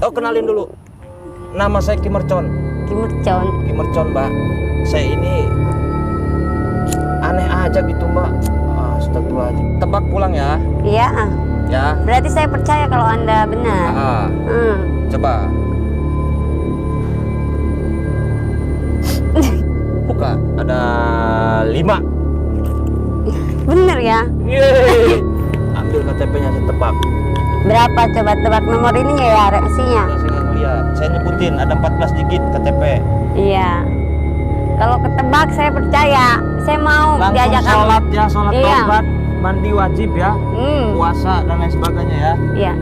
Oh, kenalin dulu. Nama saya Kimercon. Kimercon. Kimercon, Mbak. Saya ini aneh aja gitu, Mbak. Astagfirullahaladzim. Tebak pulang ya. Iya. Ya. Berarti saya percaya kalau Anda benar. Coba. Buka. Ada 5. Bener ya? Yeay. Ambil KTP-nya, saya tebak. Berapa coba tebak nomor ininya ya, reaksinya? Saya nggak ngeliat. Saya nyebutin ada 14 digit KTP. Iya. Kalau ketebak saya percaya. Saya mau Langsung diajak kamu. sholat ya, sholat Iya. taubat, mandi wajib ya, puasa dan lain sebagainya ya. Iya.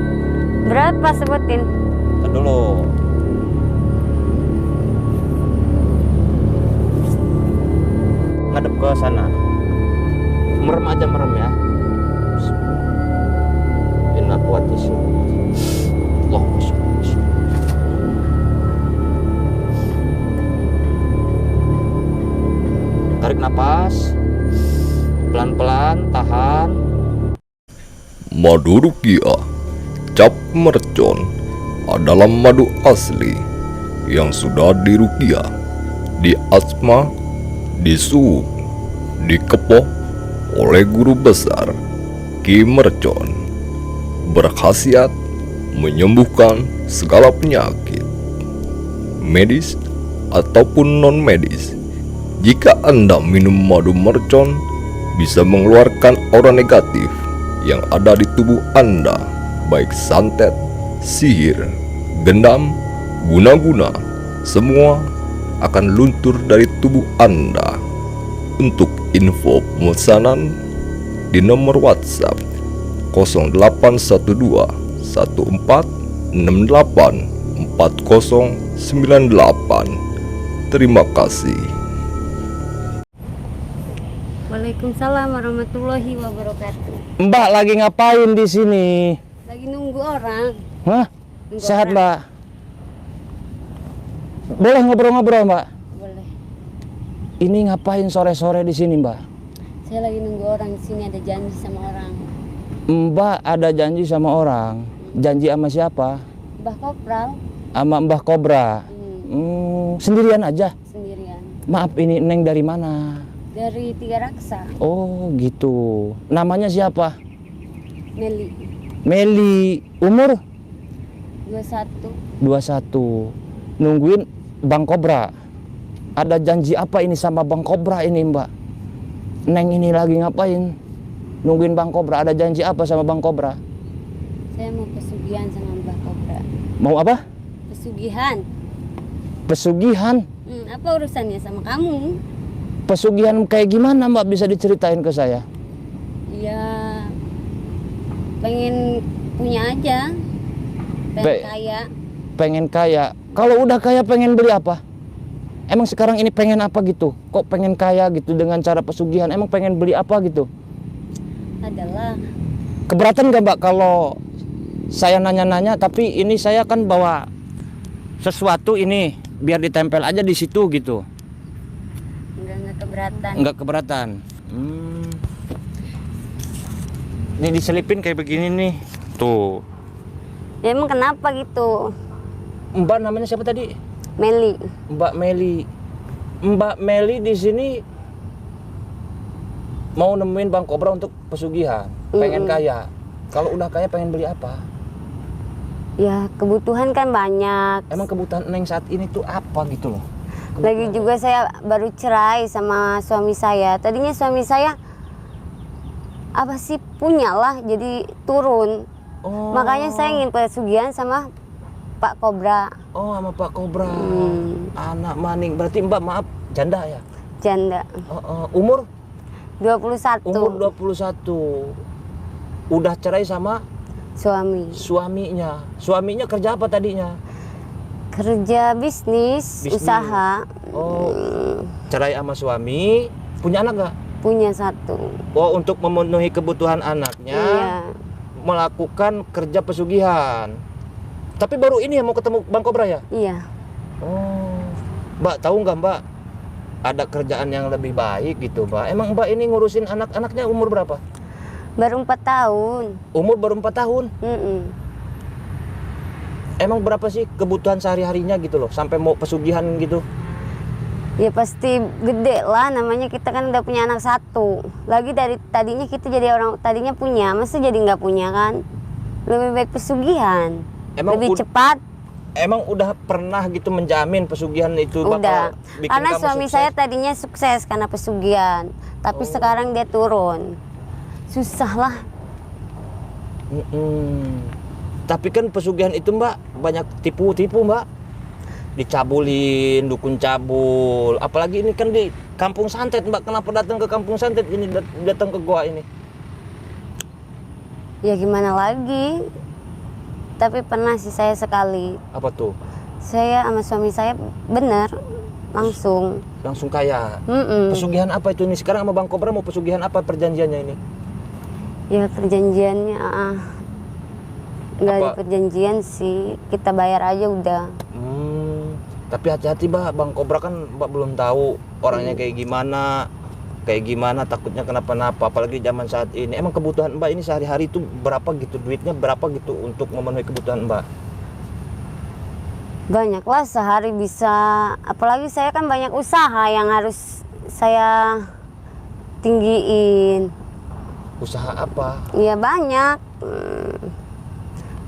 Berapa sebutin? Ntar dulu. Ngadep ke sana. Merem aja, merem ya. Inna kuatis. Allah. Tarik napas. Pelan-pelan, tahan. Madu rukiah cap mercon adalah madu asli yang sudah dirukiah, diasma, disuhuk, dikepoh oleh guru besar Ki Mercon. Berkhasiat menyembuhkan segala penyakit medis ataupun non medis. Jika Anda minum madu mercon, bisa mengeluarkan aura negatif yang ada di tubuh Anda, baik santet, sihir, gendam, guna-guna, semua akan luntur dari tubuh Anda. Untuk info pemesanan di nomor WhatsApp 0812 1468 4098. Terima kasih. Waalaikumsalam warahmatullahi wabarakatuh. Mbak lagi ngapain di sini? Lagi nunggu orang. Hah? Nunggu Sehat, orang. Mbak? Boleh ngobrol-ngobrol, Mbak? Boleh. Ini ngapain sore-sore di sini, Mbak? Saya lagi nunggu orang di sini, ada janji sama orang. Mbak ada janji sama orang. Janji sama siapa? Mbah Kopral. Sama Mbah Kobra. Sendirian aja? Sendirian. Maaf, ini Neng dari mana? Dari Tiga Raksa. Oh, gitu. Namanya siapa? Meli. Meli. Umur? 21. 21. Nungguin Bang Kobra. Ada janji apa ini sama Bang Kobra ini, Mbak? Neng ini lagi ngapain? Nungguin Bang Kobra. Ada janji apa sama Bang Kobra? Saya mau pesugihan sama Mbah Kopra. Mau apa? Pesugihan. Pesugihan. Apa urusannya sama kamu? Pesugihan kayak gimana, Mbak? Bisa diceritain ke saya? Ya, pengen punya aja. Pengen kaya. Pengen kaya. Kalau udah kaya pengen beli apa? Emang sekarang ini pengen apa gitu? Kok pengen kaya gitu dengan cara pesugihan? Emang pengen beli apa gitu? Adalah. Keberatan gak, Mbak, kalau saya nanya-nanya tapi ini saya kan bawa sesuatu ini biar ditempel aja di situ gitu. Enggak keberatan. Enggak keberatan. Ini diselipin kayak begini nih. Tuh. Ya, emang kenapa gitu? Mbak namanya siapa tadi? Meli. Mbak Meli. Mbak Meli di sini mau nemuin Bang Kobra untuk pesugihan, pengen kaya. Kalau udah kaya pengen beli apa? Ya, kebutuhan kan banyak. Emang kebutuhan Neng saat ini tuh apa gitu loh? Lagi juga saya baru cerai sama suami saya. Tadinya suami saya apa sih punya lah, jadi turun. Oh. Makanya saya ingin pesugihan sama Pak Kobra. Oh, sama Pak Kobra. Anak maning. Berarti Mbak maaf janda ya? Janda. Umur? 21. Umur 21. Udah cerai sama Suami. suaminya. Suaminya kerja apa tadinya? Kerja bisnis. Usaha. Oh, cerai sama suami. Punya anak nggak? Punya 1. Oh, untuk memenuhi kebutuhan anaknya, Iya. melakukan kerja pesugihan. Tapi baru ini ya mau ketemu Bang Kobra ya? Iya. Oh, Mbak tahu nggak, Mbak? Ada kerjaan yang lebih baik gitu, Mbak. Emang Mbak ini ngurusin anak-anaknya umur berapa? Baru 4 tahun. Umur baru 4 tahun. Emang berapa sih kebutuhan sehari-harinya gitu loh, sampai mau pesugihan gitu? Ya pasti gede lah, namanya kita kan udah punya anak satu. Lagi dari tadinya kita jadi orang tadinya punya, masa jadi nggak punya kan? Lebih baik pesugihan, Emang lebih cepat. Emang udah pernah gitu menjamin pesugihan itu Udah, bakal bikin karena kamu suami sukses? saya tadinya sukses karena pesugihan, tapi sekarang dia turun. Susah lah. Tapi kan pesugihan itu mbak banyak tipu-tipu mbak, dicabulin, dukun cabul. Apalagi ini kan di Kampung Santet mbak, kenapa datang ke Kampung Santet ini, datang ke gua ini? Ya gimana lagi? Tapi pernah sih saya sekali. Apa tuh? Saya sama suami saya bener langsung. Langsung kaya. Mm-mm. Pesugihan apa itu ini? Sekarang sama Bang Kobra mau pesugihan apa perjanjiannya ini? Ya perjanjiannya nggak ada Apa? perjanjian sih, kita bayar aja udah. Tapi hati-hati mbak, Bang Kobra kan mbak belum tahu orangnya kayak gimana, takutnya kenapa-napa, apalagi zaman saat ini. Emang kebutuhan mbak ini sehari-hari itu berapa gitu, duitnya berapa gitu untuk memenuhi kebutuhan mbak? Banyak lah, sehari bisa, apalagi saya kan banyak usaha yang harus saya tinggiin. Usaha apa? Ya banyak.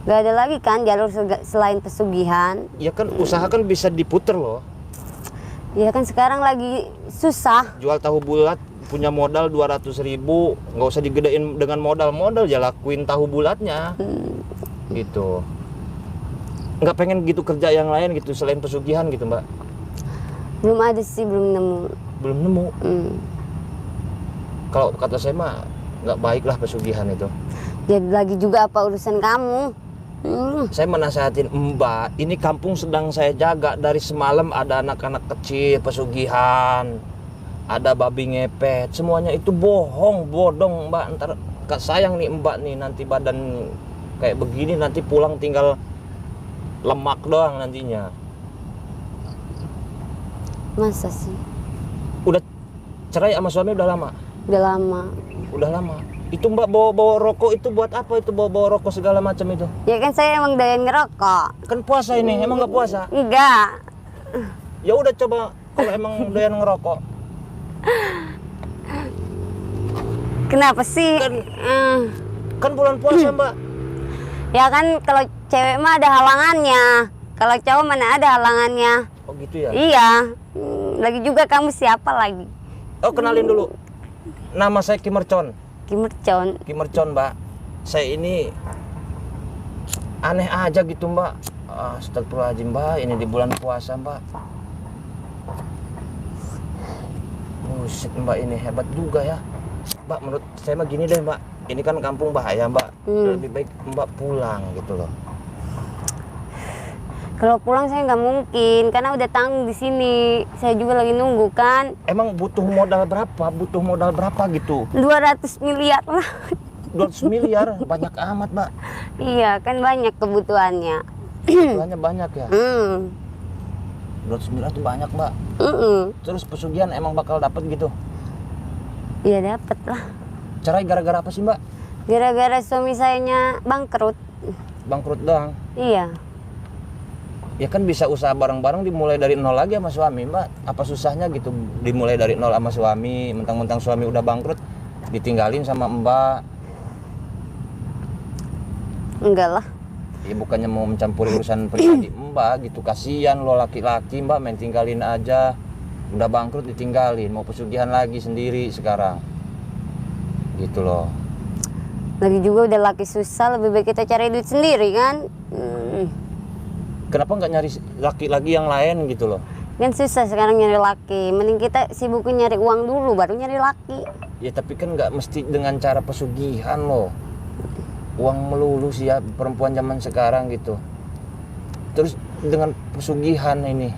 Gak ada lagi kan jalur selain pesugihan. Ya kan usaha kan bisa diputer loh. Ya kan sekarang lagi susah. Jual tahu bulat, punya modal 200.000, nggak usah digedein dengan modal ya, lakuin tahu bulatnya. Gitu. Nggak pengen gitu kerja yang lain gitu selain pesugihan gitu mbak? Belum ada sih, belum nemu. Belum nemu. Hmm. Kalau kata saya mah nggak baik lah pesugihan itu. Jadi lagi juga apa urusan kamu? Saya menasehatin mbak, ini kampung sedang saya jaga dari semalam, ada anak-anak kecil pesugihan, ada babi ngepet, semuanya itu bohong, bodong mbak. Ntar sayang nih mbak nih, nanti badan kayak begini, nanti pulang tinggal lemak doang nantinya. Masa sih? Udah cerai sama suami udah lama? Udah lama. Udah lama. Itu mbak bawa rokok itu buat apa, itu bawa rokok segala macam itu? Ya kan saya emang doyan ngerokok. Kan puasa ini, emang nggak puasa? Enggak. Ya udah coba kalau emang doyan ngerokok. Kenapa sih? Kan bulan puasa mbak. Ya kan kalau cewek mah ada halangannya. Kalau cowok mana ada halangannya. Oh gitu ya? Iya. Lagi juga kamu siapa lagi? Oh kenalin dulu. Nama saya Ki Mercon. Ki Mercon. Ki Mercon mbak. Saya ini aneh aja gitu mbak. Astagfirullahaladzim mbak, ini di bulan puasa mbak. Buset mbak, ini hebat juga ya mbak. Menurut saya mah gini deh mbak, ini kan kampung bahaya mbak. Lebih baik mbak pulang gitu loh. Kalau pulang saya nggak mungkin karena udah tanggung di sini. Saya juga lagi nunggu kan. Emang butuh modal berapa? Butuh modal berapa gitu? 200 miliar lah. 200 miliar, banyak amat mbak. Iya kan banyak kebutuhannya. Kebutuhannya banyak ya. 200 miliar itu banyak mbak. Terus pesugihan emang bakal dapet gitu? Iya dapet lah. Cerai gara-gara apa sih mbak? Gara-gara suami sayanya bangkrut. Bangkrut doang? Iya. Ya kan bisa usaha bareng-bareng, dimulai dari nol lagi sama suami mbak. Apa susahnya gitu dimulai dari nol sama suami? Mentang-mentang suami udah bangkrut ditinggalin sama mbak? Enggak lah. Ya bukannya mau mencampuri urusan pribadi mbak gitu. Kasihan lo laki-laki mbak, main tinggalin aja. Udah bangkrut ditinggalin, mau pesugihan lagi sendiri sekarang gitu loh. Lagi juga udah laki susah, lebih baik kita cari duit sendiri kan. Kenapa nggak nyari laki lagi yang lain gitu loh? Kan susah sekarang nyari laki. Mending kita sibukin nyari uang dulu baru nyari laki. Ya tapi kan nggak mesti dengan cara pesugihan loh. Uang melulu sih ya perempuan zaman sekarang gitu. Terus dengan pesugihan ini,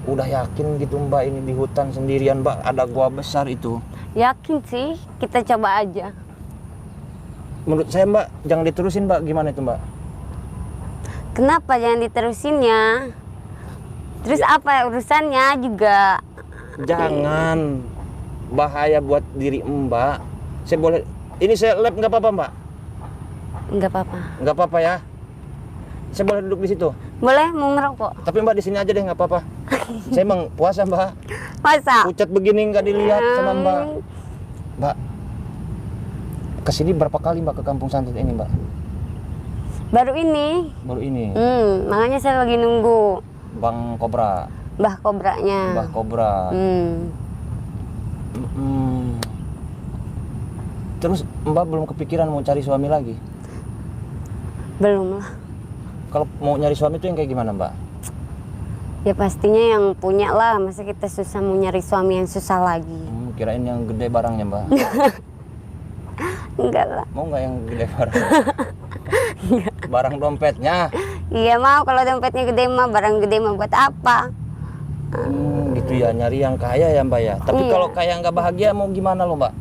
udah yakin gitu mbak ini di hutan sendirian mbak, ada gua besar itu? Yakin sih, kita coba aja. Menurut saya mbak jangan diterusin mbak, gimana itu mbak? Kenapa jangan diterusinnya? Terus apa urusannya juga? Jangan, bahaya buat diri mbak. Saya boleh, ini saya lab nggak apa-apa mbak? Enggak apa-apa. Nggak apa-apa ya? Saya boleh duduk di situ. Boleh mau ngerokok? Tapi Mbak di sini aja deh, nggak apa-apa. Saya emang puasa Mbak. Masa? Pucat begini nggak dilihat sama Mbak. Mbak, kesini berapa kali Mbak ke Kampung Santet ini Mbak? Baru ini. Baru ini. Makanya saya lagi nunggu Bang Kobra. Mbah Kobranya. Mbah Kobra. Terus Mbak belum kepikiran mau cari suami lagi? Belum lah. Kalau mau nyari suami itu yang kayak gimana Mbak? Ya pastinya yang punya lah. Masa kita susah mau nyari suami yang susah lagi. Kirain yang gede barangnya Mbak. Enggak lah. Mau nggak yang gede barang? Barang dompetnya. Iya mau, kalau dompetnya gede mah, barang gede mah buat apa? Gitu ya, nyari yang kaya ya Mbak ya. Tapi Iya. kalau kaya nggak bahagia mau gimana lo Mbak?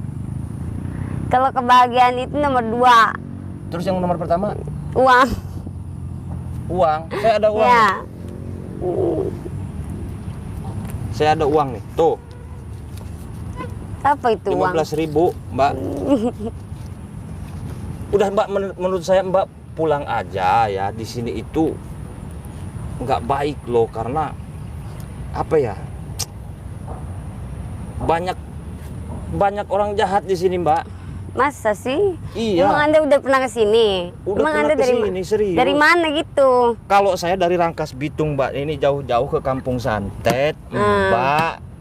Kalau kebahagiaan itu nomor 2. Terus yang nomor pertama? Uang. Uang. Saya ada uang. Ya. Saya ada uang nih. Tuh, Apa itu uang? 15.000 Mbak. Udah Mbak, menurut saya Mbak pulang aja ya. Di sini itu nggak baik loh, karena apa ya? Banyak orang jahat di sini Mbak. Masa sih? Iya. Emang Anda udah pernah ke sini? Udah Emang pernah Anda dari kesini, serius. Dari mana gitu? Kalau saya dari Rangkas Bitung Mbak, ini jauh-jauh ke Kampung Santet Mbak.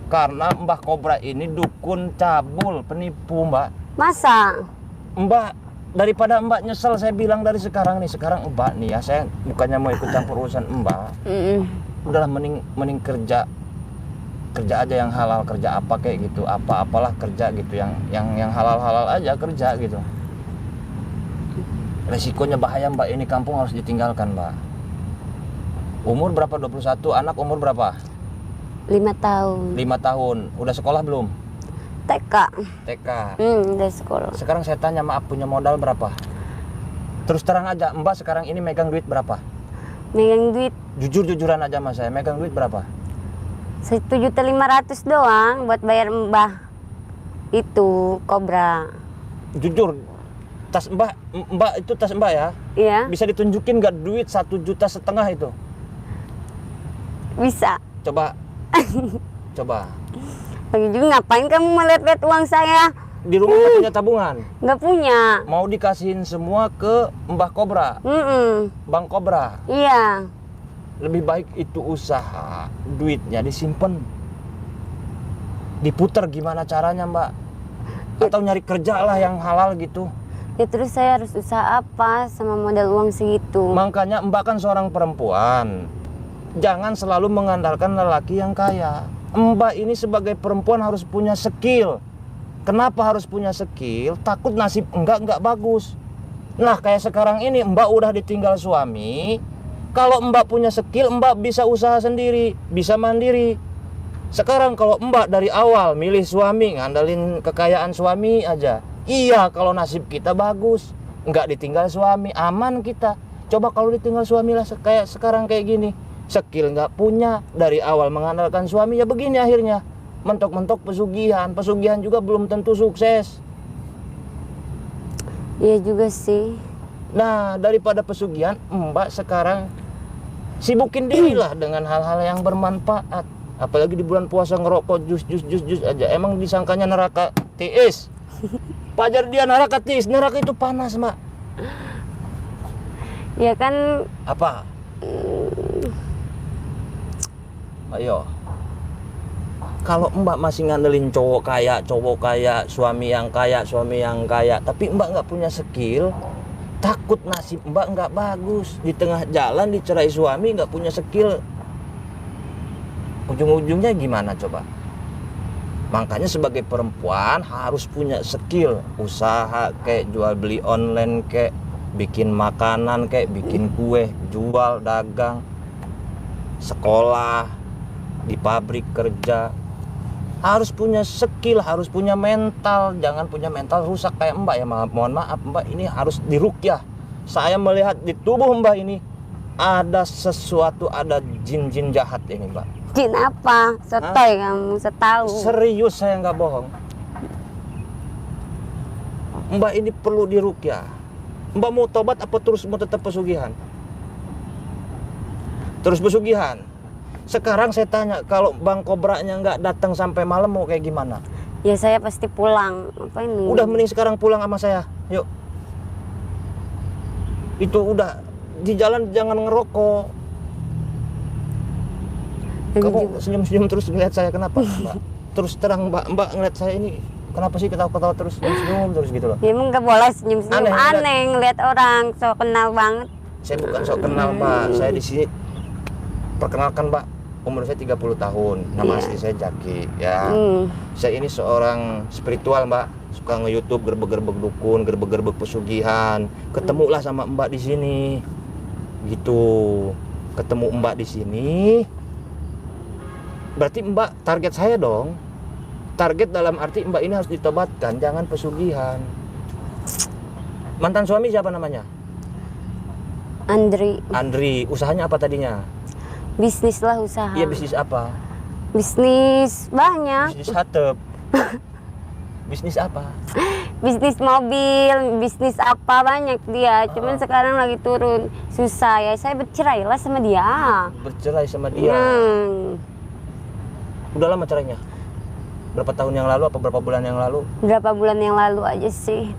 Karena Mbah Kobra ini dukun cabul, penipu Mbak. Masa? Mbak, daripada Mbak nyesel, saya bilang dari sekarang Mbak nih ya, saya bukannya mau ikut campur urusan Mbak. Udahlah, mending kerja aja yang halal, kerja apa kayak gitu, apalah kerja gitu, yang halal aja kerja gitu. Resikonya bahaya Mbak, ini kampung harus ditinggalkan Mbak. Umur berapa? 21, anak umur berapa? 5 tahun. 5 tahun, udah sekolah belum? TK. TK. Udah sekolah. Sekarang saya tanya, maaf, punya modal berapa? Terus terang aja, Mbak sekarang ini megang duit berapa? Megang duit Jujur-jujuran aja sama saya, megang duit berapa? 1.500.000 doang buat bayar Mbah itu Kobra. Jujur, tas Mbak itu tas Mbak ya? Iya, Bisa ditunjukin nggak duit 1,5 juta itu? bisa. Coba. Coba. Lagi juga ngapain kamu melihat-lihat uang saya? Di rumah nggak punya tabungan? Nggak punya. Mau dikasihin semua ke Mbah Kobra, Bang Kobra. Iya. Lebih baik itu usaha, duitnya disimpan, diputar gimana caranya Mbak? Atau nyari kerja lah yang halal gitu. Ya terus saya harus usaha apa sama modal uang segitu? Makanya Mbak kan seorang perempuan, jangan selalu mengandalkan lelaki yang kaya. Mbak ini sebagai perempuan harus punya skill. Kenapa harus punya skill? Takut nasib enggak bagus. Nah kayak sekarang ini Mbak udah ditinggal suami. Kalau Mbak punya skill, Mbak bisa usaha sendiri, bisa mandiri. Sekarang kalau Mbak dari awal milih suami, ngandalin kekayaan suami aja, iya kalau nasib kita bagus, nggak ditinggal suami, aman kita. Coba kalau ditinggal suami lah kayak sekarang kayak gini, skill nggak punya, dari awal mengandalkan suami, ya begini akhirnya. Mentok-mentok pesugihan juga belum tentu sukses. Iya juga sih. Nah, daripada pesugihan, Mbak sekarang sibukin diri lah dengan hal-hal yang bermanfaat. Apalagi di bulan puasa ngerokok jus aja. Emang disangkanya neraka tiis. Pajar dia neraka tiis. Neraka itu panas, Mbak. Ya kan. Apa? Ayo. Kalau Mbak masih ngandelin cowok kaya, suami yang kaya, tapi Mbak nggak punya skill, takut nasib Mbak nggak bagus. Di tengah jalan dicerai suami, nggak punya skill, ujung-ujungnya gimana coba? Makanya sebagai perempuan harus punya skill, usaha kayak jual beli online, kayak bikin makanan, kayak bikin kue, jual, dagang, sekolah, di pabrik kerja. Harus punya skill, harus punya mental. Jangan punya mental rusak kayak Mbak ya. Mohon maaf Mbak, ini harus diruqyah. Saya melihat di tubuh Mbak ini ada sesuatu, ada jin-jin jahat ini Mbak. Jin apa? Sotoy kamu, setahu. Serius, saya nggak bohong. Mbak ini perlu diruqyah. Mbak mau tobat apa terus mau tetap pesugihan? terus pesugihan. Sekarang saya tanya, kalau Bang Kobranya nggak datang sampai malam mau kayak gimana? Ya saya pasti pulang. Apa ini? Udah mending sekarang pulang sama saya, yuk. Itu udah, di jalan jangan ngerokok. Ini Kamu juga. senyum-senyum terus ngeliat saya, kenapa Mbak? Terus terang Mbak ngeliat saya ini, kenapa sih ketawa-ketawa terus, senyum terus gitu loh. Ya emang nggak boleh senyum-senyum. Aneh, Aneh ngeliat orang so kenal banget. Saya bukan sok kenal Mbak, saya di sini perkenalkan Mbak, umur saya 30 tahun, nama Iya. asli saya Jaki ya. Hmm. Saya ini seorang spiritual Mbak, suka nge-YouTube gerbek-gerbek dukun, gerbek-gerbek pesugihan. Ketemulah sama Mbak di sini. Gitu. Ketemu Mbak di sini. Berarti Mbak target saya dong. Target dalam arti Mbak ini harus ditobatkan, jangan pesugihan. Mantan suami siapa namanya? Andri, Andri. Usahanya apa tadinya? bisnis lah usaha. Iya, bisnis apa? Bisnis banyak. Bisnis hatep. Bisnis apa? Bisnis mobil, bisnis apa banyak dia. Cuman sekarang lagi turun. Susah ya. Saya bercerai lah sama dia. Bercerai sama dia. Udah lama cerainya? Berapa tahun yang lalu apa berapa bulan yang lalu? Berapa bulan yang lalu aja sih.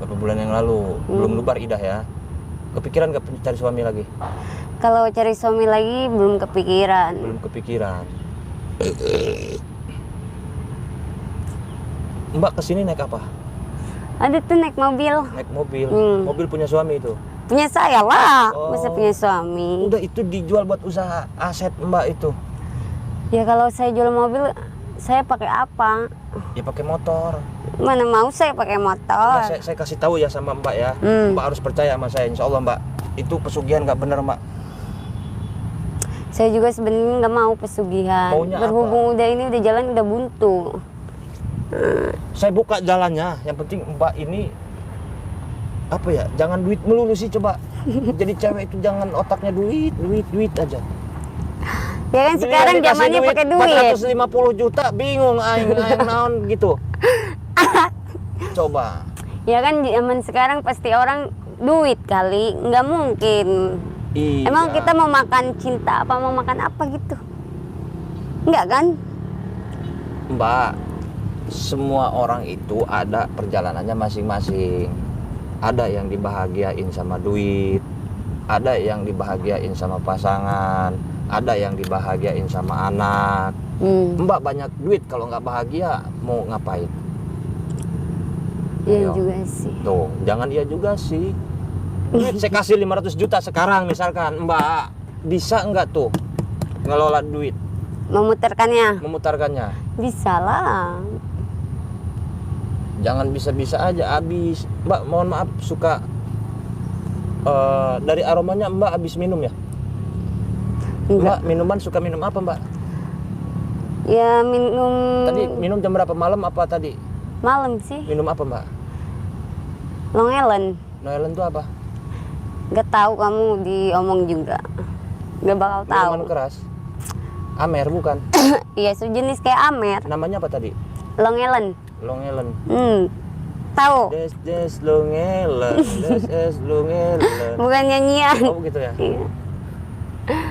Berapa bulan yang lalu? Belum lubar idah ya? Kepikiran gak cari suami lagi? Kalau cari suami lagi belum kepikiran. Belum kepikiran. Mbak kesini naik apa? Ada tuh naik mobil. Naik mobil. Hmm. Mobil punya suami itu? Punya saya lah. Oh. Masa punya suami. Udah itu dijual buat usaha aset Mbak itu. Ya kalau saya jual mobil, saya pakai apa? Ya pakai motor. Mana mau saya pakai motor. Nah, saya kasih tahu ya sama Mbak ya. Mbak harus percaya sama saya, insya Allah Mbak. Itu pesugihan nggak bener Mbak. Saya juga sebenarnya nggak mau pesugihan. Maunya Berhubung udah ini udah jalan udah buntu. Saya buka jalannya, yang penting Mbak ini apa ya? Jangan duit melulu sih coba. Jadi cewek itu jangan otaknya duit aja. Ya kan sekarang Dikasih zamannya pakai duit. 450 juta, bingung aing naon gitu. Coba. Ya kan zaman sekarang pasti orang duit kali, nggak mungkin. Iya. Emang kita mau makan cinta apa mau makan apa gitu? Enggak kan? Mbak, semua orang itu ada perjalanannya masing-masing. Ada yang dibahagiain sama duit, ada yang dibahagiain sama pasangan, ada yang dibahagiain sama anak. Mbak banyak duit, kalau nggak bahagia mau ngapain? Iya Ayo. juga sih. Tuh, jangan iya juga sih. Duit saya kasih 500 juta sekarang misalkan, Mbak bisa nggak tuh ngelola duit, Memutarkannya memutarkannya? bisa lah. Jangan bisa-bisa aja habis. Mbak mohon maaf suka dari aromanya Mbak habis minum ya? Enggak. Mbak minuman suka minum apa Mbak? Ya minum Tadi minum jam berapa, malam apa tadi? malam sih. Minum apa Mbak? Long Island. Noelen itu apa? Gak tahu kamu diomong juga. Gak bakal tahu. Minuman keras. Amer bukan? Iya sejenis kayak Amer. Namanya apa tadi? Long Island. Long Island. Tahu? Des Long Island, des Long Island. Bukan nyanyian. Oh gitu ya. Iya.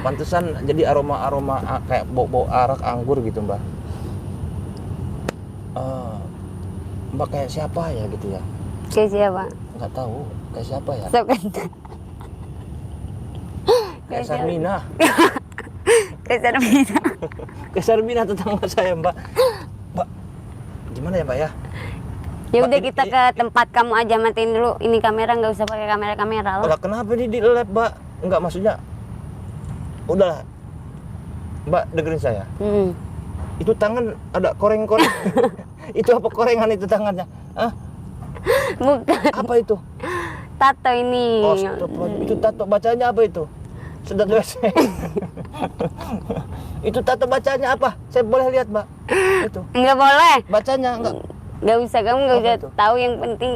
Pantesan jadi aroma kayak bau arak anggur gitu Mbak. Mbak kayak siapa ya gitu ya? Kayak siapa? Nggak tahu kayak siapa ya? Siapa? Kayak Sarmina. Kayak Sarmina. Kayak Sarmina tetangga saya Mbak. Mbak gimana ya Mbak ya? Ya Mbak, udah ini- kita ke tempat kamu aja, matiin dulu ini kamera, nggak usah pakai kamera lah. Lah kenapa ini di lab Mbak? Enggak maksudnya. Udahlah. Mbak dengerin saya. Itu tangan ada koreng-koreng. Itu apa korengan itu tangannya? Hah? Bukan Apa itu? tato ini. Oh, itu tato bacanya apa itu? Sedot WC. Itu tato bacanya apa? Saya boleh lihat, Mbak? Itu. Nggak boleh. Bacanya enggak Nggak usah, kamu nggak Apa usah itu? tahu, yang penting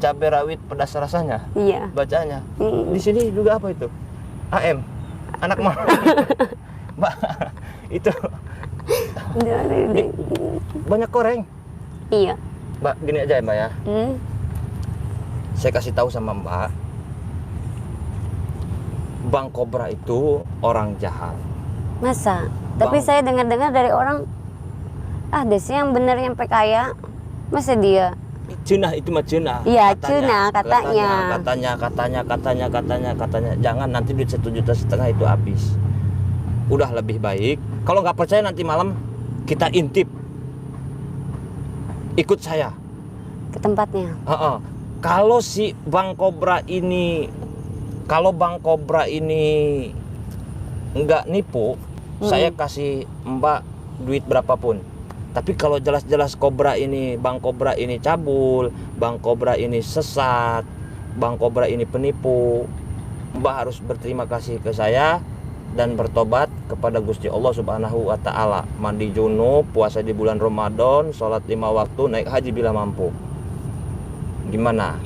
cabai rawit pedas rasanya. iya. Bacanya. Mm. Di sini juga apa itu? AM. Anak mah. Mbak, itu banyak koreng. Iya. Mbak, gini aja ya, Mbak ya. Saya kasih tahu sama Mbak. Bang Kobra itu orang jahat. Masa? Tapi Bang. saya dengar-dengar dari orang, ada sih yang bener yang kaya. Masa dia? Cenah itu mah cenah. Iya, cenah, katanya. Katanya. Jangan nanti duit 1,5 juta itu habis. Udah lebih baik. Kalau nggak percaya nanti malam kita intip. Ikut saya. Ke tempatnya. Heeh. Kalau si Bang Kobra ini, nggak nipu, saya kasih Mbak duit berapapun. Tapi kalau jelas-jelas Bang Kobra ini cabul, Bang Kobra ini sesat, Bang Kobra ini penipu, Mbak harus berterima kasih ke saya dan bertobat kepada Gusti Allah Subhanahu wa taala. Mandi junub, puasa di bulan Ramadan, sholat 5 waktu, naik haji bila mampu. Gimana?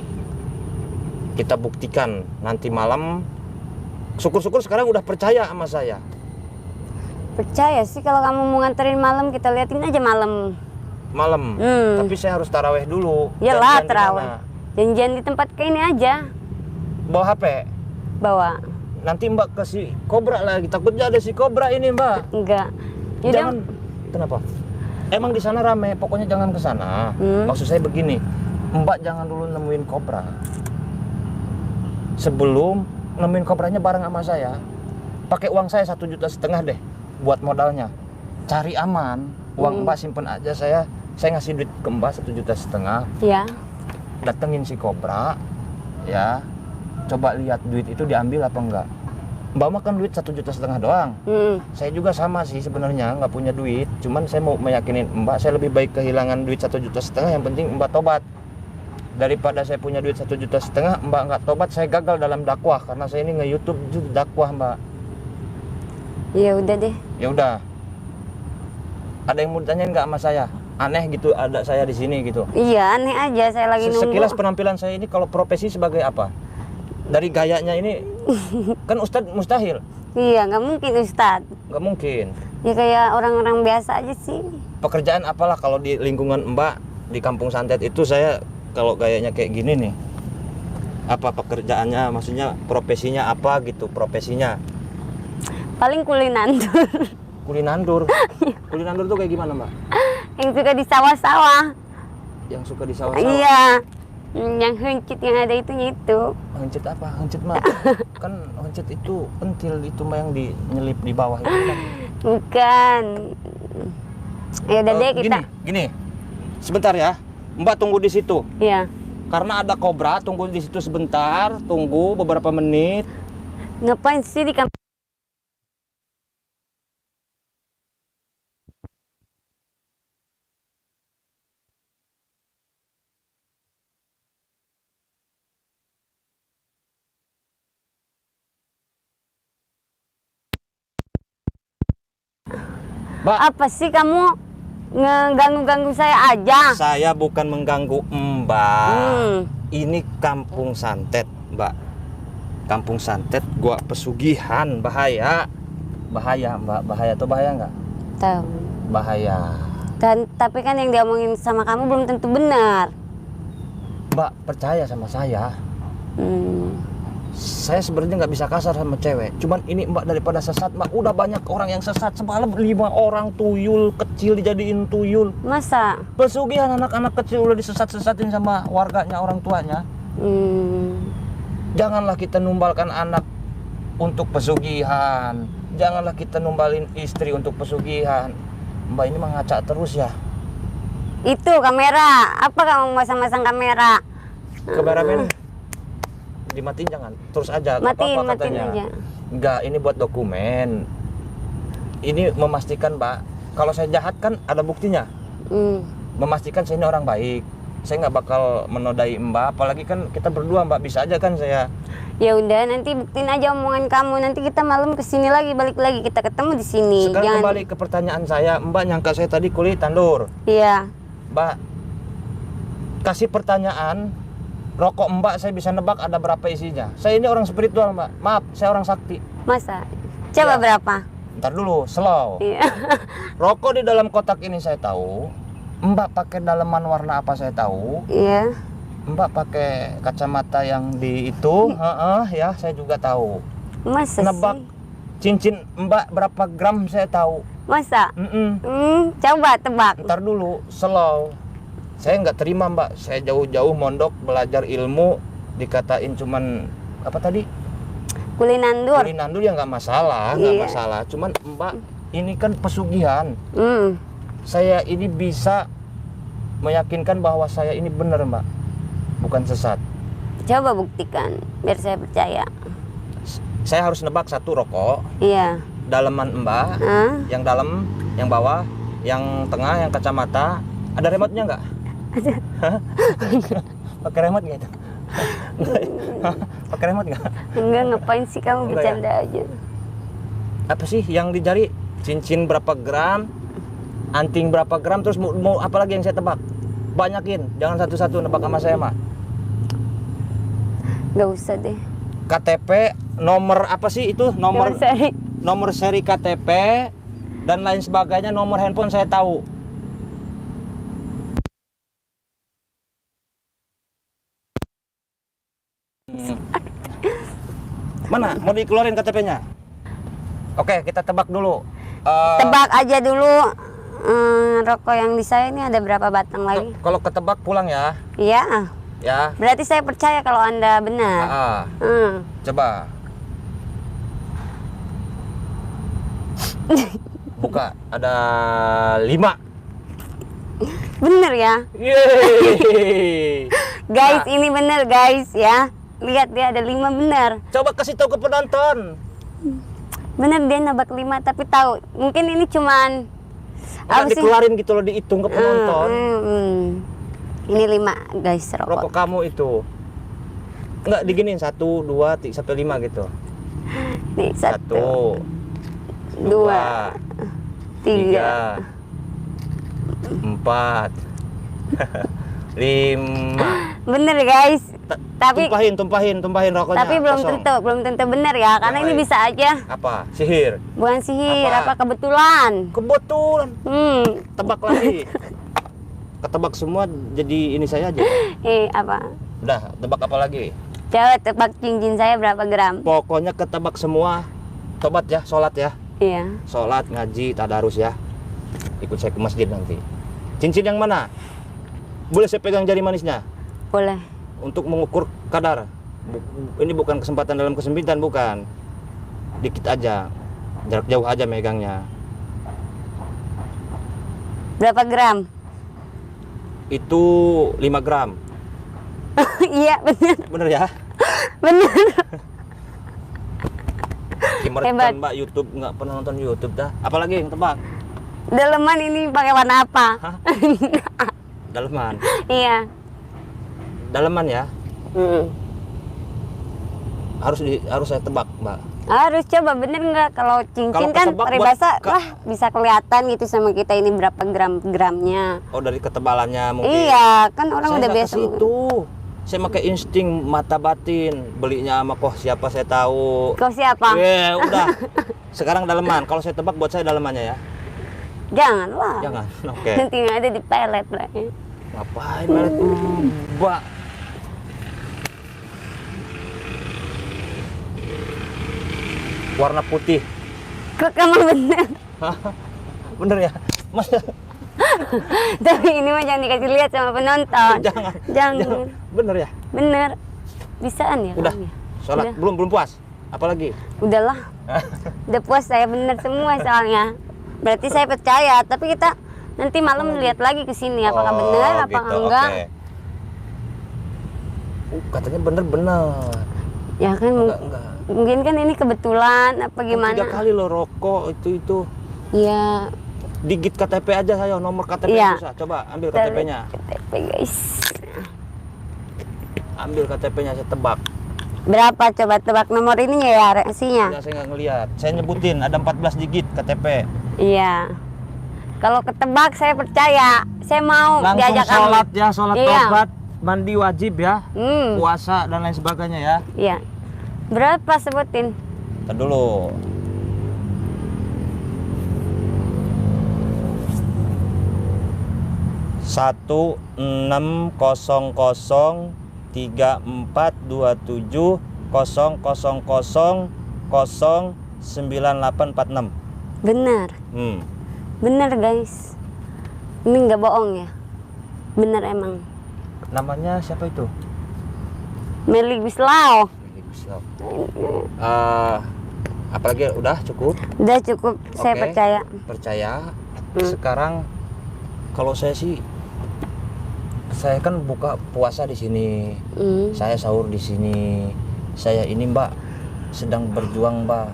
Kita buktikan nanti malam. Syukur-syukur sekarang udah percaya sama saya. Percaya sih kalau kamu mau nganterin malam, kita liatin aja malam. Malam. Tapi saya harus taraweh dulu. Iyalah, Janjian di terawih. mana? Janjian di tempat kayak ini aja. Bawa HP. Bawa. Nanti Mbak ke si Kobra lagi. Takutnya ada si Kobra ini, Mbak. Enggak. Jangan. Kenapa? Emang di sana rame. Pokoknya jangan ke sana. Maksud saya begini. Mbak jangan dulu nemuin Kobra. Sebelum nemuin Kobranya bareng sama saya, pakai uang saya 1,5 juta deh buat modalnya. Cari aman. Uang Mbak simpen aja, saya ngasih duit ke Mbak 1,5 juta. Iya. Datengin si Kobra, ya. Coba lihat duit itu diambil apa enggak. Mbak makan duit 1,5 juta doang. Saya juga sama sih sebenarnya, nggak punya duit. Cuman saya mau meyakinin Mbak, saya lebih baik kehilangan duit 1,5 juta. Yang penting Mbak tobat. Daripada saya punya duit 1,5 juta, Mbak nggak tobat, saya gagal dalam dakwah karena saya ini nge-YouTube juga dakwah, Mbak. Ya udah deh. Ya udah. Ada yang mau ditanyain nggak sama saya? Aneh gitu ada saya di sini gitu. Iya, aneh aja, saya lagi nunggu. Sekilas penampilan saya ini kalau profesi sebagai apa? Dari gayanya ini kan Ustadz mustahil. Iya, nggak mungkin Ustadz. Nggak mungkin. Ya kayak orang-orang biasa aja sih. Pekerjaan apalah kalau di lingkungan Mbak di Kampung Santet itu saya kalau gayanya kayak gini nih. Apa pekerjaannya, maksudnya profesinya apa gitu, profesinya? Paling kulinandur. Kulinandur. Kulinandur tuh kayak gimana, Mbak? Yang suka di sawah-sawah. Yang suka di sawah-sawah. Iya. Yang huncit yang ada itunya itu. Huncit apa? Huncit mah. Kan huncit itu pentil itu mah yang nyelip di bawah itu kan. Bukan. Ya udah deh kita. Gini. Sebentar ya. Mbak tunggu di situ. Iya. Karena ada Kobra, tunggu di situ sebentar, tunggu beberapa menit. Ngapain sih di kampung? Mbak, Apa sih kamu ngeganggu-ganggu saya aja? saya bukan mengganggu Mbak. Hmm. Ini Kampung Santet, Mbak. Kampung Santet, gua pesugihan, bahaya. Bahaya, Mbak. Bahaya tuh bahaya nggak? Tahu. Bahaya. Dan tapi kan yang diomongin sama kamu belum tentu benar. Mbak, percaya sama saya. Saya sebenarnya nggak bisa kasar sama cewek. Cuman ini Mbak daripada sesat, Mbak, udah banyak orang yang sesat. Semalam 5 orang tuyul kecil dijadiin tuyul. Masa? Pesugihan anak-anak kecil udah disesat-sesatin sama warganya, orang tuanya. Janganlah kita numbalkan anak untuk pesugihan. Janganlah kita numbalin istri untuk pesugihan. Mbak ini mah ngaca terus ya. Itu kamera. Apa kamu masang-masang kamera? Kameramen dimatiin jangan. Terus aja. Nggak Matiin, apa-apa matiin katanya. aja. Enggak, ini buat dokumen. Ini memastikan, Mbak, kalau saya jahat kan ada buktinya. Memastikan saya ini orang baik. Saya nggak bakal menodai Mbak, apalagi kan kita berdua, Mbak, bisa aja kan saya. Ya udah, nanti buktiin aja omongan kamu. Nanti kita malam kesini lagi, balik lagi kita ketemu di sini. Sekarang kembali ke pertanyaan saya, Mbak nyangka saya tadi kulit tandur. Iya. Mbak, kasih pertanyaan, rokok Mbak saya bisa nebak ada berapa isinya. Saya ini orang spiritual, Mbak. Maaf, saya orang sakti. Masa? Coba Ya. berapa? Ntar dulu, slow. Iya. Rokok di dalam kotak ini saya tahu. Mbak pakai daleman warna apa saya tahu. Iya. Mbak pakai kacamata yang di itu, ya saya juga tahu. Masa Nebak sih? cincin Mbak berapa gram saya tahu. Masa? Mm-mm. Coba tebak. Ntar dulu, slow. Saya nggak terima Mbak. Saya jauh-jauh mondok belajar ilmu, dikatain cuman apa tadi? Kulinandur. Kulinandur ya nggak masalah, nggak Iya. masalah. Cuman Mbak ini kan pesugihan. Hmm. Saya ini bisa meyakinkan bahwa saya ini benar Mbak, bukan sesat. Coba buktikan biar saya percaya. Saya harus nebak satu rokok, Iya. daleman Mbak, Hah? yang dalam, yang bawah, yang tengah, yang kacamata. Ada remote-nya nggak? Hah? Pakai remote nggak itu? Pakai remote nggak? Enggak, ngapain sih kamu Enggak ya? bercanda aja. Apa sih yang di jari? Cincin berapa gram? Anting berapa gram? Terus mau apa lagi yang saya tebak? Banyakin, jangan satu-satu nebak sama saya mah. Gak usah deh. KTP nomor apa sih itu? Nomor Seri. nomor seri KTP dan lain sebagainya, nomor handphone saya tahu. Mana? Mau dikeluarin KTP-nya? Oke, kita tebak dulu. Tebak aja dulu. Rokok yang di saya ini ada berapa batang lagi? Kalau ketebak pulang ya. Iya. Ya. Berarti saya percaya kalau Anda benar. Coba. Buka, ada 5. Bener ya? Yeay. Guys, ini bener guys ya. Lihat dia ada 5 bener. Coba kasih tahu ke penonton. Bener dia nebak 5 tapi tahu. Mungkin ini cuman Enggak dikeluarin gitu loh, dihitung ke penonton. Ini 5 guys Rokok rokok. kamu itu. Enggak diginiin 1, 2, 3 sampai 5 gitu. Nih 1, 1, 2, 3. 4, 5. Bener guys. Tapi Tumpahin rokoknya. tapi belum tentu bener ya, karena ini lain. bisa aja Apa? Sihir. bukan sihir, Apa? apa kebetulan. Kebetulan. Tebak lagi. Ketebak semua jadi ini saya aja. Apa? Udah, tebak apa lagi? Coba tebak cincin saya berapa gram? Pokoknya ketebak semua. Tobat ya, sholat ya. Iya. Sholat, ngaji, tadarus ya. Ikut saya ke masjid nanti. Cincin yang mana? Boleh saya pegang jari manisnya? Boleh. Untuk mengukur kadar. Ini bukan kesempatan dalam kesempitan, bukan. Dikit aja. Jarak jauh aja megangnya. Berapa gram? Itu 5 gram. Iya bener. Bener ya? Bener. Kimerkan Hebat. Mbak YouTube, nggak pernah nonton YouTube dah. Apalagi yang tebak? Daleman ini pakai warna apa? Hah? Daleman. Iya. Daleman ya? Harus saya tebak, Mbak. Harus coba bener nggak? Kalau cincin Kalau kan ketebak peribahasa buat lah bisa kelihatan gitu sama kita ini berapa gram-gramnya. Oh, dari ketebalannya mungkin. Iya, kan orang Saya udah nggak biasa. ke situ. Saya pakai insting mata batin. Belinya sama kok siapa saya tahu. Kau siapa? Udah. Sekarang daleman. Kalau saya tebak buat saya dalemannya ya. Janganlah. Jangan. Oke. Nanti nggak ada di pelet lah. Ngapain melet Mbak? Warna putih. Kok kamu bener? Bener ya? Mas, Tapi ini mah jangan dikasih lihat sama penonton. Jangan. Bener ya? Bener. Bisaan ya? Udah. kamu ya? Sholat. Udah. Belum puas. Apalagi? Udahlah. Udah puas saya bener semua soalnya. Berarti saya percaya. Tapi kita nanti malam lihat lagi ke sini apakah benar apa enggak. Oke. Katanya bener-bener. Ya kan Enggak. mungkin kan ini kebetulan apa gimana? 3 kali lo rokok itu. Iya. Digit KTP aja saya, nomor KTP Iya. susah. Coba ambil KTP-nya. KTP guys. Ambil KTP-nya saya tebak. Berapa coba tebak nomor ininya ya reaksinya? Ya, saya nggak ngelihat. Saya nyebutin ada 14 digit KTP. Iya. Kalau ketebak saya percaya. Saya mau Langsung diajak sholat ya, sholat Iya. tobat, mandi wajib ya, Hmm. puasa dan lain sebagainya ya. Iya. Berapa sebutin? Ntar dulu. Satu 600 3427 000 09846. Benar. Hmm. Benar guys. Ini nggak bohong ya. Benar emang. Namanya siapa itu? Meli Bislau. Apalagi udah cukup? Udah cukup, saya Oke. percaya. Percaya. Sekarang kalau saya sih, saya kan buka puasa di sini, saya sahur di sini, saya ini Mbak sedang berjuang Mbak.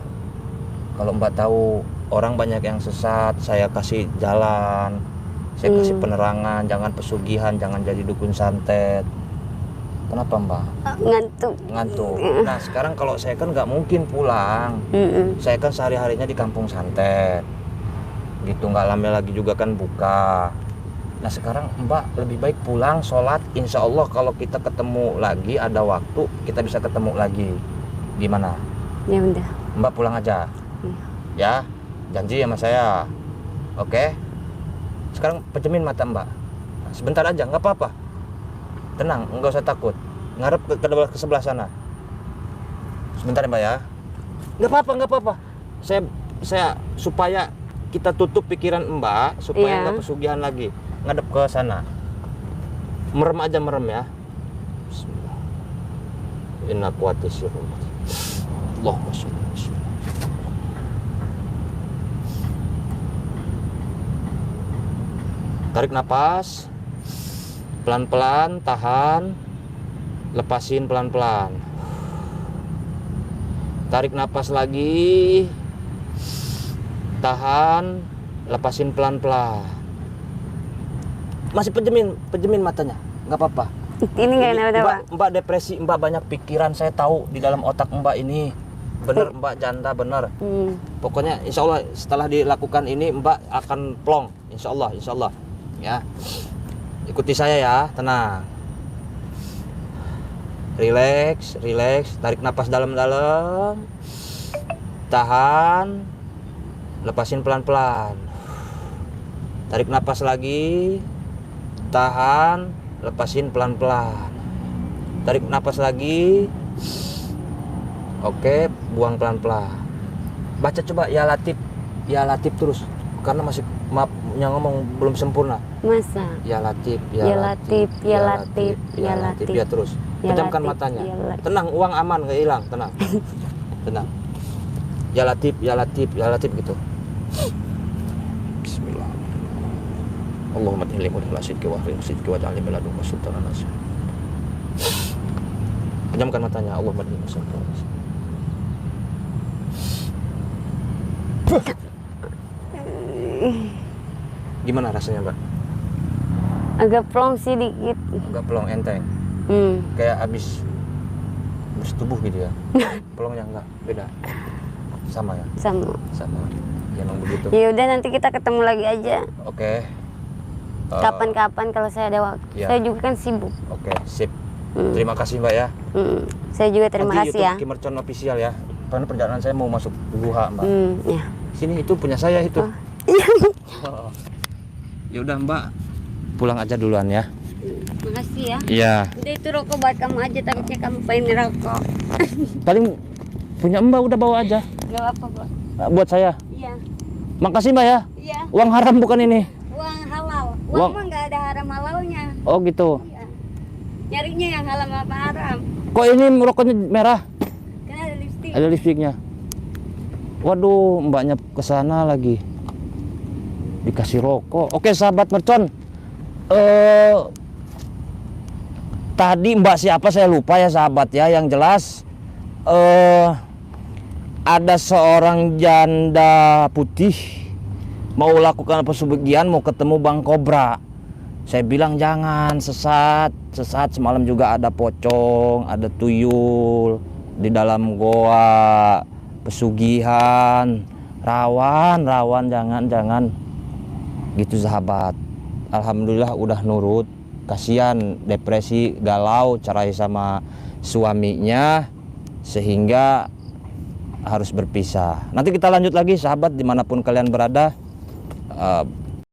Kalau Mbak tahu orang banyak yang sesat, saya kasih jalan, saya kasih penerangan, jangan pesugihan, jangan jadi dukun santet. Kenapa Mbak? Ngantuk. Ngantuk. Nah sekarang kalau saya kan nggak mungkin pulang, saya kan sehari-harinya di kampung santet, gitu, nggak lama lagi juga kan buka. Nah sekarang Mbak lebih baik pulang, sholat, insya Allah kalau kita ketemu lagi, ada waktu, kita bisa ketemu lagi. Gimana? Ya udah. Mbak pulang aja. Ya, janji sama saya. Oke? Sekarang pejemin mata Mbak. Sebentar aja, nggak apa-apa. Tenang, nggak usah takut. Ngarep ke sebelah sana. Sebentar ya Mbak ya. Nggak apa-apa. Saya supaya kita tutup pikiran Mbak, supaya nggak pesugihan lagi. Ngadep ke sana. Merem aja, merem ya. Bismillah. Inna quwwati syurur. Allahumma sholli. Tarik napas. Pelan-pelan, tahan. Lepasin pelan-pelan. Tarik napas lagi. Tahan, lepasin pelan-pelan. Masih pejemin matanya, nggak apa-apa. Ini nggak kenapa-napa. Mbak depresi, Mbak banyak pikiran, saya tahu di dalam otak Mbak ini. Bener Mbak janda, bener. Pokoknya insya Allah setelah dilakukan ini Mbak akan plong, insya Allah. Ya, ikuti saya ya, tenang. Relax, tarik napas dalam-dalam. Tahan, lepasin pelan-pelan. Tarik napas lagi. Tahan, lepasin pelan-pelan. Tarik napas lagi. Oke, buang pelan-pelan. Baca coba ya Latif terus. Karena masih yang ngomong belum sempurna. Masa? Ya Latif, Ya Latif. Ya terus. Ya Pejamkan Latif, matanya. ya Latif. Tenang, uang aman, nggak hilang, tenang. Tenang. Ya Latif gitu. Bismillah. Allahumma inni a'udzu sidqi wa sidqi wa ja'alni min ladunka sultanan nasir. Pejamkan matanya. Allahumma inni a'udzu. Gimana rasanya, Mbak? Agak plong sih dikit. Agak pelong, enteng. Kayak habis bersetubuh gitu ya. Pelongnya enggak, beda. Sama ya? Sama. Ya memang begitu. Ya udah, nanti kita ketemu lagi aja. Oke. Kapan-kapan kalau saya ada waktu. Ya. Saya juga kan sibuk. Oke, sip. Terima kasih Mbak ya. Saya juga terima Nanti kasih ya. YouTube Kimercon official ya. Karena perjalanan saya mau masuk Guha, Mbak. Ya. Sini itu punya saya itu. Oh. Ya udah Mbak, pulang aja duluan ya. Makasih ya. Iya. Udah, itu rokok buat kamu aja, takutnya kamu pengen ngerokok. Paling punya Mbak udah bawa aja. Gak apa, Bang. Buat saya. Iya. Makasih Mbak ya. Iya. Uang haram bukan ini. Uang halal. Uang- Uang mah nggak ada haram halalnya. Oh gitu. Iya. Nyarinya yang halal apa haram? Kok ini rokoknya merah? Kan ada lipstick. Ada lipstiknya. Waduh, Mbaknya kesana lagi. Dikasih rokok. Oke, sahabat mercon. Tadi Mbak siapa saya lupa ya sahabat ya. Yang jelas ada seorang janda putih mau lakukan pesugihan, mau ketemu Bang Kobra. Saya bilang jangan, sesat. Semalam juga ada pocong, ada tuyul di dalam goa, pesugihan, rawan, jangan. Gitu sahabat. Alhamdulillah udah nurut. Kasihan, depresi, galau, cerai sama suaminya, sehingga harus berpisah. Nanti kita lanjut lagi sahabat, dimanapun kalian berada.